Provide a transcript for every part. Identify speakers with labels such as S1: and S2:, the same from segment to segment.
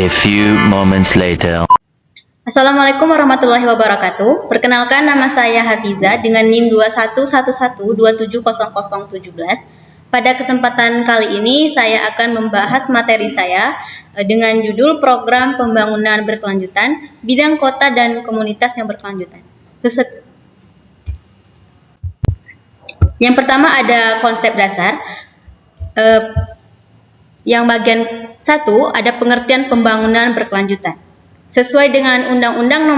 S1: A few moments later.
S2: Assalamualaikum warahmatullahi wabarakatuh. Perkenalkan, nama saya Hafiza dengan NIM 2111270017. Pada kesempatan kali ini saya akan membahas materi saya dengan judul Program Pembangunan Berkelanjutan, Bidang Kota dan Komunitas yang Berkelanjutan. Yang pertama ada konsep dasar. Yang bagian 1 ada pengertian pembangunan berkelanjutan. Sesuai dengan Undang-Undang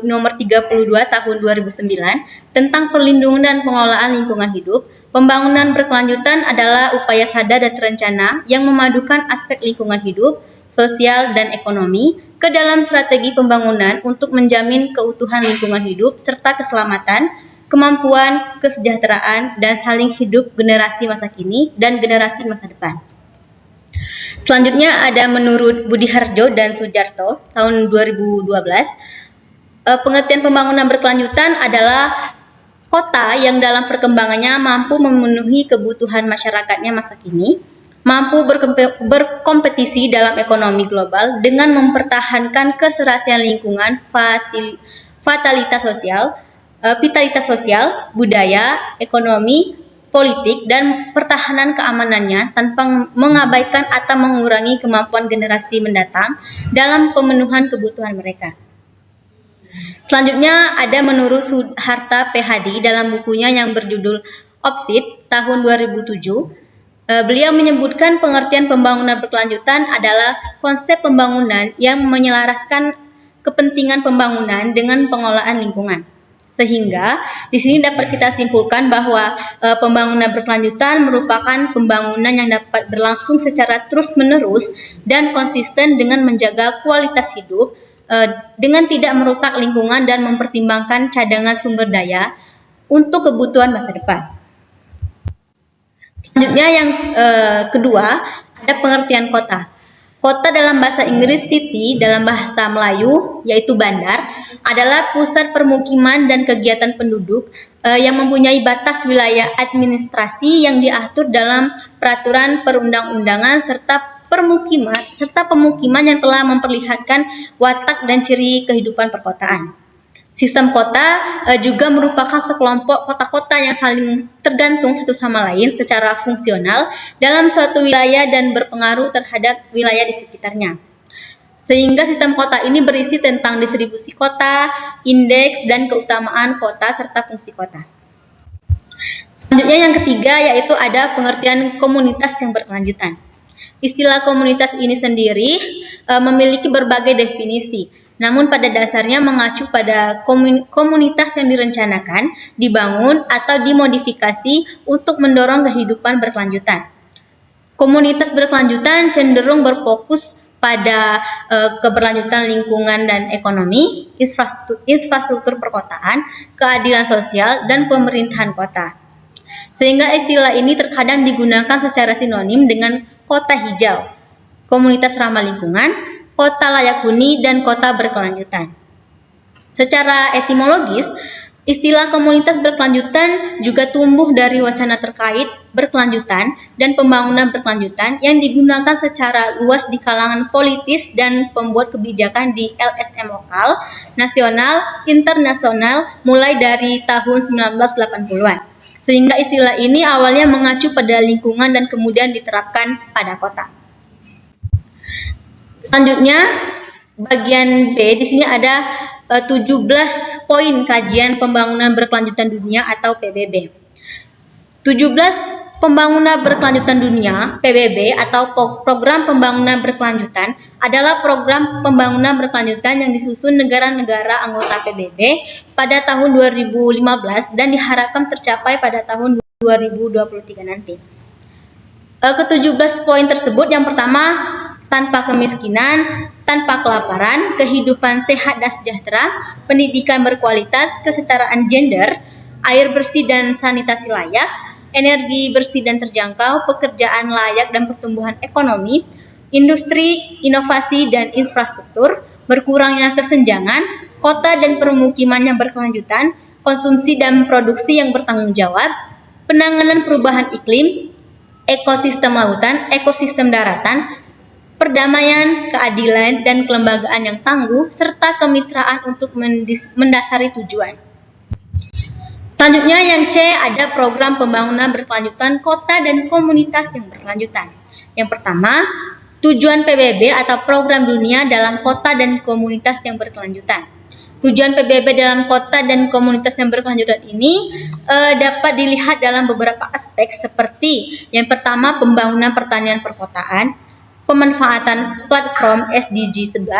S2: nomor 32 tahun 2009 tentang perlindungan dan pengelolaan lingkungan hidup, pembangunan berkelanjutan adalah upaya sadar dan terencana yang memadukan aspek lingkungan hidup, sosial, dan ekonomi ke dalam strategi pembangunan untuk menjamin keutuhan lingkungan hidup serta keselamatan, kemampuan, kesejahteraan, dan saling hidup generasi masa kini dan generasi masa depan. Selanjutnya ada menurut Budi Harjo dan Sujarto tahun 2012, pengertian pembangunan berkelanjutan adalah kota yang dalam perkembangannya mampu memenuhi kebutuhan masyarakatnya masa kini, mampu berkompetisi dalam ekonomi global dengan mempertahankan keserasian lingkungan, vitalitas sosial, budaya, ekonomi, politik, dan pertahanan keamanannya tanpa mengabaikan atau mengurangi kemampuan generasi mendatang dalam pemenuhan kebutuhan mereka. Selanjutnya ada menurut Suharta PhD dalam bukunya yang berjudul Opsit tahun 2007. Beliau menyebutkan pengertian pembangunan berkelanjutan adalah konsep pembangunan yang menyelaraskan kepentingan pembangunan dengan pengelolaan lingkungan. Sehingga di sini dapat kita simpulkan bahwa pembangunan berkelanjutan merupakan pembangunan yang dapat berlangsung secara terus-menerus dan konsisten dengan menjaga kualitas hidup dengan tidak merusak lingkungan dan mempertimbangkan cadangan sumber daya untuk kebutuhan masa depan. Selanjutnya yang kedua ada pengertian kota. Kota dalam bahasa Inggris city, dalam bahasa Melayu yaitu bandar, adalah pusat permukiman dan kegiatan penduduk yang mempunyai batas wilayah administrasi yang diatur dalam peraturan perundang-undangan serta pemukiman yang telah memperlihatkan watak dan ciri kehidupan perkotaan. Sistem kota juga merupakan sekelompok kota-kota yang saling tergantung satu sama lain secara fungsional dalam suatu wilayah dan berpengaruh terhadap wilayah di sekitarnya. Sehingga sistem kota ini berisi tentang distribusi kota, indeks, dan keutamaan kota serta fungsi kota. Selanjutnya yang ketiga yaitu ada pengertian komunitas yang berkelanjutan. Istilah komunitas ini sendiri memiliki berbagai definisi. Namun pada dasarnya mengacu pada komunitas yang direncanakan, dibangun, atau dimodifikasi untuk mendorong kehidupan berkelanjutan. Komunitas berkelanjutan cenderung berfokus pada keberlanjutan lingkungan dan ekonomi, infrastruktur perkotaan, keadilan sosial, dan pemerintahan kota. Sehingga istilah ini terkadang digunakan secara sinonim dengan kota hijau, komunitas ramah lingkungan, kota layak huni, dan kota berkelanjutan. Secara etimologis, istilah komunitas berkelanjutan juga tumbuh dari wacana terkait berkelanjutan dan pembangunan berkelanjutan yang digunakan secara luas di kalangan politis dan pembuat kebijakan di LSM lokal, nasional, internasional mulai dari tahun 1980-an. Sehingga istilah ini awalnya mengacu pada lingkungan dan kemudian diterapkan pada kota. Selanjutnya, bagian B di sini ada 17 poin kajian pembangunan berkelanjutan dunia atau PBB. 17 pembangunan berkelanjutan dunia PBB atau program pembangunan berkelanjutan adalah program pembangunan berkelanjutan yang disusun negara-negara anggota PBB pada tahun 2015 dan diharapkan tercapai pada tahun 2023 nanti. Ke-17 poin tersebut yang pertama, tanpa kemiskinan, tanpa kelaparan, kehidupan sehat dan sejahtera, pendidikan berkualitas, kesetaraan gender, air bersih dan sanitasi layak, energi bersih dan terjangkau, pekerjaan layak dan pertumbuhan ekonomi, industri, inovasi dan infrastruktur, berkurangnya kesenjangan, kota dan permukiman yang berkelanjutan, konsumsi dan produksi yang bertanggung jawab, penanganan perubahan iklim, ekosistem lautan, ekosistem daratan, perdamaian, keadilan, dan kelembagaan yang tangguh, serta kemitraan untuk mendasari tujuan. Selanjutnya yang C ada program pembangunan berkelanjutan kota dan komunitas yang berkelanjutan. Yang pertama, tujuan PBB atau program dunia dalam kota dan komunitas yang berkelanjutan. Tujuan PBB dalam kota dan komunitas yang berkelanjutan ini dapat dilihat dalam beberapa aspek seperti yang pertama pembangunan pertanian perkotaan, pemanfaatan platform SDG 11,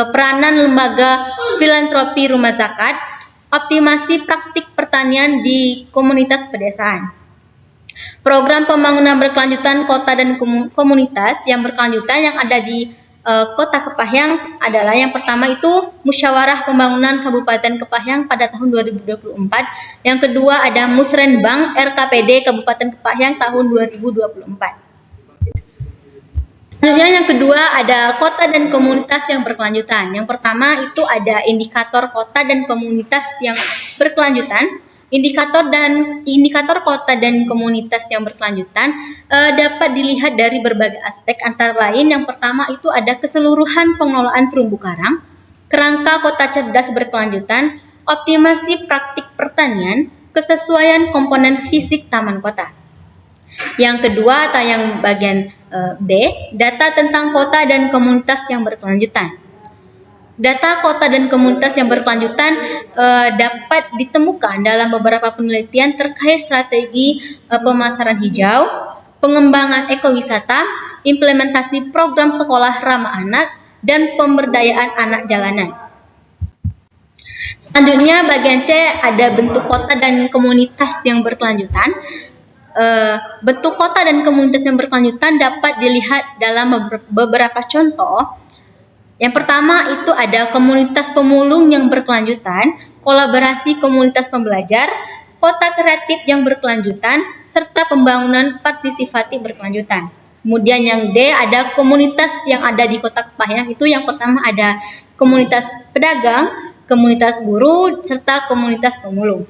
S2: peranan lembaga filantropi rumah zakat, optimasi praktik pertanian di komunitas pedesaan. Program pembangunan berkelanjutan kota dan komunitas yang berkelanjutan yang ada di Kota Kepahyang adalah yang pertama itu Musyawarah Pembangunan Kabupaten Kepahyang pada tahun 2024. Yang kedua ada Musrenbang RKPD Kabupaten Kepahyang tahun 2024. Selanjutnya yang kedua ada kota dan komunitas yang berkelanjutan. Yang pertama itu ada indikator kota dan komunitas yang berkelanjutan. Indikator kota dan komunitas yang berkelanjutan dapat dilihat dari berbagai aspek antara lain yang pertama itu ada keseluruhan pengelolaan terumbu karang, kerangka kota cerdas berkelanjutan, optimasi praktik pertanian, kesesuaian komponen fisik taman kota. Yang kedua atau yang bagian B, data tentang kota dan komunitas yang berkelanjutan. Data kota dan komunitas yang berkelanjutan dapat ditemukan dalam beberapa penelitian terkait strategi pemasaran hijau, pengembangan ekowisata, implementasi program sekolah ramah anak, dan pemberdayaan anak jalanan. Selanjutnya bagian C ada bentuk kota dan komunitas yang berkelanjutan. Bentuk kota dan komunitas yang berkelanjutan dapat dilihat dalam beberapa contoh. Yang pertama itu ada komunitas pemulung yang berkelanjutan, kolaborasi komunitas pembelajar, kota kreatif yang berkelanjutan, serta pembangunan partisipatif berkelanjutan. Kemudian yang D ada komunitas yang ada di Kota Kepahyang itu yang pertama ada komunitas pedagang, komunitas guru, serta komunitas pemulung.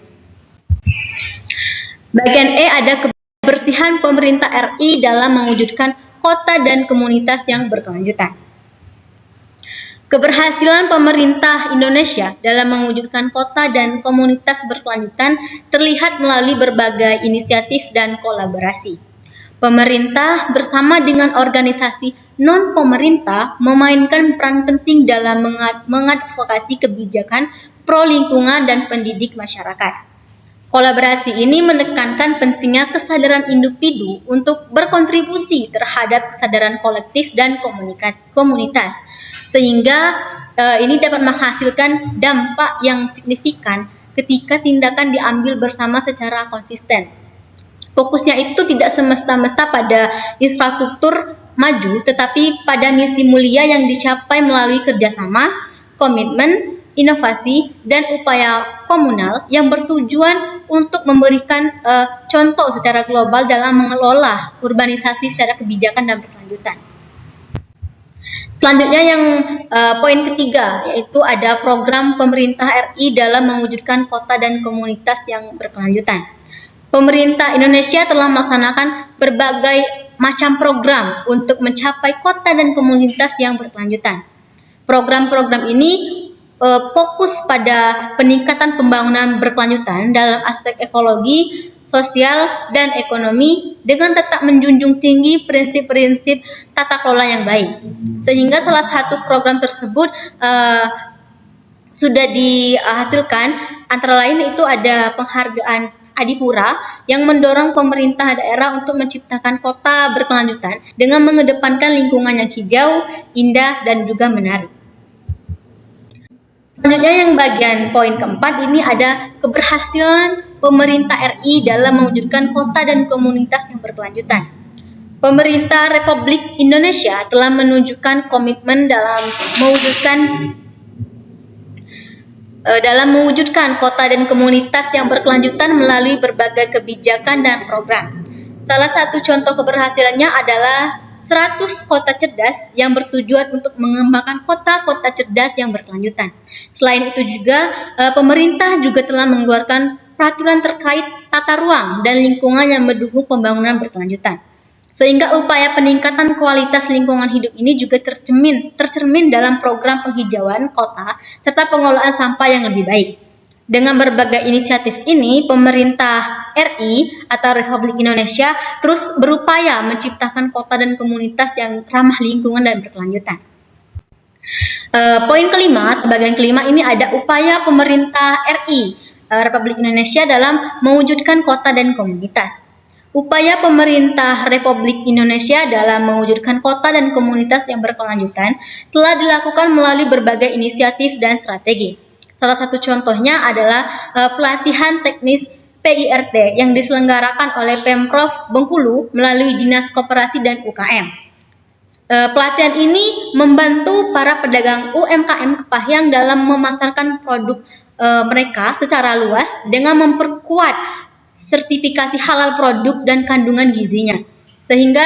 S2: Bagian E ada kebersihan pemerintah RI dalam mewujudkan kota dan komunitas yang berkelanjutan. Keberhasilan pemerintah Indonesia dalam mewujudkan kota dan komunitas berkelanjutan terlihat melalui berbagai inisiatif dan kolaborasi. Pemerintah bersama dengan organisasi non-pemerintah memainkan peran penting dalam mengadvokasi kebijakan pro lingkungan dan pendidik masyarakat. Kolaborasi ini menekankan pentingnya kesadaran individu untuk berkontribusi terhadap kesadaran kolektif dan komunitas, sehingga ini dapat menghasilkan dampak yang signifikan ketika tindakan diambil bersama secara konsisten. Fokusnya itu tidak semesta-mesta pada infrastruktur maju, tetapi pada misi mulia yang dicapai melalui kerjasama, komitmen, inovasi, dan upaya komunal yang bertujuan untuk memberikan contoh secara global dalam mengelola urbanisasi secara kebijakan dan berkelanjutan. Selanjutnya yang poin ketiga yaitu ada program pemerintah RI dalam mewujudkan kota dan komunitas yang berkelanjutan. Pemerintah Indonesia telah melaksanakan berbagai macam program untuk mencapai kota dan komunitas yang berkelanjutan. Program-program ini fokus pada peningkatan pembangunan berkelanjutan dalam aspek ekologi, sosial, dan ekonomi dengan tetap menjunjung tinggi prinsip-prinsip tata kelola yang baik. Sehingga salah satu program tersebut sudah dihasilkan, antara lain itu ada penghargaan Adipura yang mendorong pemerintah daerah untuk menciptakan kota berkelanjutan dengan mengedepankan lingkungan yang hijau, indah, dan juga menarik. Selanjutnya yang bagian poin keempat ini ada keberhasilan pemerintah RI dalam mewujudkan kota dan komunitas yang berkelanjutan. Pemerintah Republik Indonesia telah menunjukkan komitmen dalam mewujudkan kota dan komunitas yang berkelanjutan melalui berbagai kebijakan dan program. Salah satu contoh keberhasilannya adalah 100 kota cerdas yang bertujuan untuk mengembangkan kota-kota cerdas yang berkelanjutan. Selain itu juga, pemerintah juga telah mengeluarkan peraturan terkait tata ruang dan lingkungan yang mendukung pembangunan berkelanjutan. Sehingga upaya peningkatan kualitas lingkungan hidup ini juga tercermin dalam program penghijauan kota serta pengelolaan sampah yang lebih baik. Dengan berbagai inisiatif ini, pemerintah RI atau Republik Indonesia terus berupaya menciptakan kota dan komunitas yang ramah lingkungan dan berkelanjutan. Poin kelima, bagian kelima ini ada upaya pemerintah RI Republik Indonesia dalam mewujudkan kota dan komunitas. Upaya pemerintah Republik Indonesia dalam mewujudkan kota dan komunitas yang berkelanjutan telah dilakukan melalui berbagai inisiatif dan strategi. Salah satu contohnya adalah pelatihan teknis PIRT yang diselenggarakan oleh Pemprov Bengkulu melalui Dinas Koperasi dan UKM. Pelatihan ini membantu para pedagang UMKM Kepahyang dalam memasarkan produk mereka secara luas dengan memperkuat sertifikasi halal produk dan kandungan gizinya. Sehingga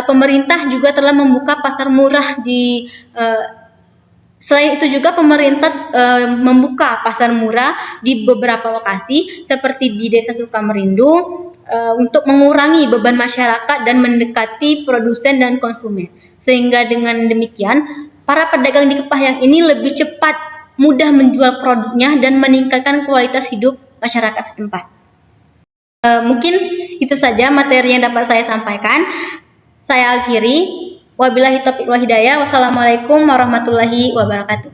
S2: pemerintah juga telah membuka pasar murah di selain itu juga pemerintah membuka pasar murah di beberapa lokasi seperti di Desa Sukamerindu untuk mengurangi beban masyarakat dan mendekati produsen dan konsumen. Sehingga dengan demikian para pedagang di Kepahyang ini lebih cepat mudah menjual produknya dan meningkatkan kualitas hidup masyarakat setempat. Mungkin itu saja materi yang dapat saya sampaikan. Saya akhiri. Wabillahi taufiq wal hidayah. Wassalamualaikum warahmatullahi wabarakatuh.